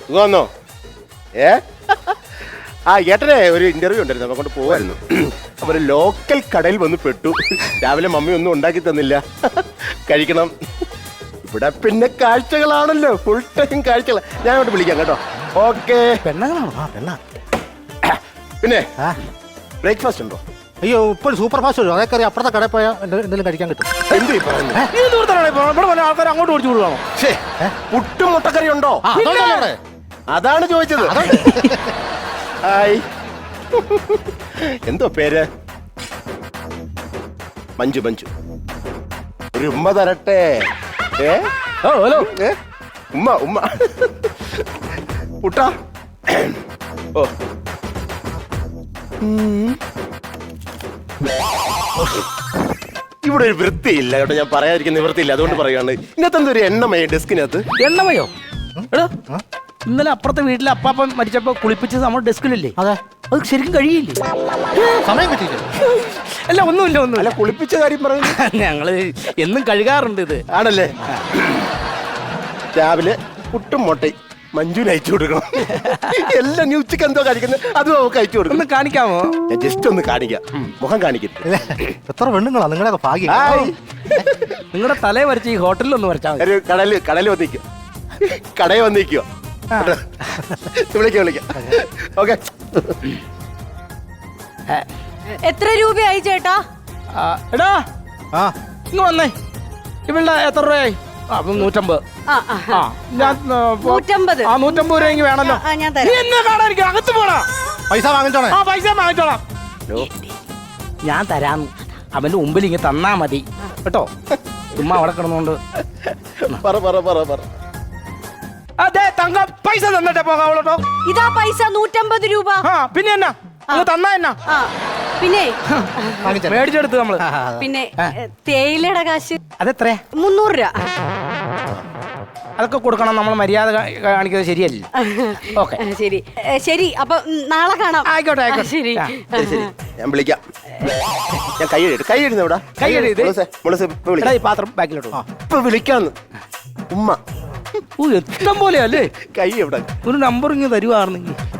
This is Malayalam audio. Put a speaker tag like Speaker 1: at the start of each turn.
Speaker 1: സുഖമാണോ? ഏട്ടനെ ഒരു ഇന്റർവ്യൂ ഉണ്ടായിരുന്നു, അപ്പൊ കൊണ്ട് പോവായിരുന്നു. അപ്പൊ ഒരു ലോക്കൽ കടയിൽ വന്ന് പെട്ടു. രാവിലെ മമ്മി ഒന്നും ഉണ്ടാക്കി തന്നില്ല, കഴിക്കണം. ഇവിടെ പിന്നെ കാഴ്ചകളാണല്ലോ, ഫുൾ ടൈം കാഴ്ചകൾ. ഞാൻ അങ്ങോട്ട് വിളിക്കാം കേട്ടോ. ഓക്കെ. പിന്നെ ബ്രേക്ക്ഫാസ്റ്റ് ഉണ്ടോ?
Speaker 2: അയ്യോ, ഇപ്പോൾ സൂപ്പർ ഫാസ്റ്റ് വരും. അതേക്കറി അപ്പുറത്തെ കടയിൽ പോയാൽ എന്തെങ്കിലും കഴിക്കാൻ കിട്ടും.
Speaker 1: എന്ത്
Speaker 2: ആൾക്കാർ അങ്ങോട്ട് ഓടിച്ചു വിടുവാണോ?
Speaker 1: പുട്ടും മുട്ടക്കറി ഉണ്ടോ? അതാണ് ചോദിച്ചത്. ഹായ്, എന്തോ പേര്? മഞ്ജു. മഞ്ജു, ഒരു ഉമ്മ തരട്ടെ.
Speaker 2: ഹലോ.
Speaker 1: ഉമ്മ പുട്ടാ. ഓ, ഇവിടെ ഒരു വൃത്തിയില്ല കേട്ടോ. ഞാൻ പറയാതിരിക്കുന്ന വൃത്തിയില്ല, അതുകൊണ്ട് പറയുകയാണ്. ഇന്നത്തെ ഒരു എണ്ണമയോ ഡെസ്കിനകത്ത്?
Speaker 3: എണ്ണമയോ? എടാ, ഇന്നലെ അപ്പുറത്തെ വീട്ടിലെ അപ്പാപ്പൻ മരിച്ചപ്പോ കുളിപ്പിച്ചത് നമ്മുടെ ഡെസ്കിലല്ലേ?
Speaker 2: അതെ.
Speaker 3: അത് ശരിക്കും കഴിയില്ലേ?
Speaker 2: സമയം കിട്ടിയില്ല.
Speaker 3: അല്ല, ഒന്നുമില്ല.
Speaker 1: അല്ല, കുളിപ്പിച്ച കാര്യം പറയുന്നു.
Speaker 3: ഞങ്ങള് എന്നും കഴുകാറുണ്ട് ഇത്.
Speaker 1: ആണല്ലേ? രാവിലെ പുട്ടും മുട്ടയും മഞ്ജുവിന് അയച്ചു കൊടുക്കണം. എല്ലാം നീ ഉച്ചക്ക് എന്തോ കഴിക്കുന്നത് അതും അവർക്ക് അയച്ചു കൊടുക്കണം.
Speaker 3: ഒന്ന് കാണിക്കാമോ?
Speaker 1: ഞാൻ ജസ്റ്റ് ഒന്ന് കാണിക്കാം. മുഖം കാണിക്കും.
Speaker 2: എത്ര പെണ്ണുങ്ങളാ നിങ്ങളുടെ ഭാഗ്യം.
Speaker 3: നിങ്ങളുടെ തലയെ വരച്ച് ഈ ഹോട്ടലിൽ ഒന്ന് വരച്ചാൽ മതി.
Speaker 1: കടയിൽ വന്നിരിക്കുക, കടയിൽ വന്നിരിക്കുക. വിളിക്കാം. ഓക്കെ.
Speaker 4: എത്ര രൂപയായി ചേട്ടാ?
Speaker 3: എടാ, ഇങ്ങ് വന്നേ. ഇവിടെ എത്ര രൂപയായി? 150.
Speaker 4: 150.
Speaker 3: 150 രൂപയെങ്കിൽ വേണല്ലോ.
Speaker 4: ഞാൻ
Speaker 3: നീ എന്നെ കാണാതിരിക്കും, അകത്ത് പോണ.
Speaker 2: പൈസ വാങ്ങിച്ചോളാം.
Speaker 3: പൈസ വാങ്ങിച്ചോളാം. ഞാൻ തരാം. അവന്റെ മുമ്പിൽ ഇങ്ങനെ തന്നാ മതി കേട്ടോ. ചുമ്മാ അവിടെ കിടന്നുകൊണ്ട്.
Speaker 1: പറ.
Speaker 3: അതെ, തങ്ക പൈസ തന്നിട്ടേ പോകാവൂട്ടോ.
Speaker 4: ഇതാ പൈസ 150 രൂപ.
Speaker 3: പിന്നെ എന്നാ തന്നാ എന്നാ?
Speaker 4: പിന്നെ
Speaker 3: മേടിച്ചെടുത്ത് നമ്മള്.
Speaker 4: പിന്നെ തേയിലയുടെ കാശ്
Speaker 3: അതെത്രയാ?
Speaker 4: 300 രൂപ.
Speaker 3: അതൊക്കെ കൊടുക്കണം. നമ്മൾ മര്യാദ കാണിക്കുന്നത് ശരിയല്ല. ഓക്കെ,
Speaker 4: ശരി. അപ്പൊ നാളെ കാണാം.
Speaker 3: ആയിക്കോട്ടെ.
Speaker 4: ശരി.
Speaker 1: ഞാൻ വിളിക്കാം. ഞാൻ കൈ എഴുതുന്ന ഇവിടെ.
Speaker 3: ഈ പാത്രം ബാക്കിലോട്ട്
Speaker 1: ഇപ്പൊ വിളിക്കാന്ന്. ഉമ്മ
Speaker 3: ഇഷ്ടം പോലെ അല്ലേ?
Speaker 1: കൈ എവിടെ?
Speaker 3: ഒരു നമ്പർ ഇങ്ങനെ തരുവാണെങ്കിൽ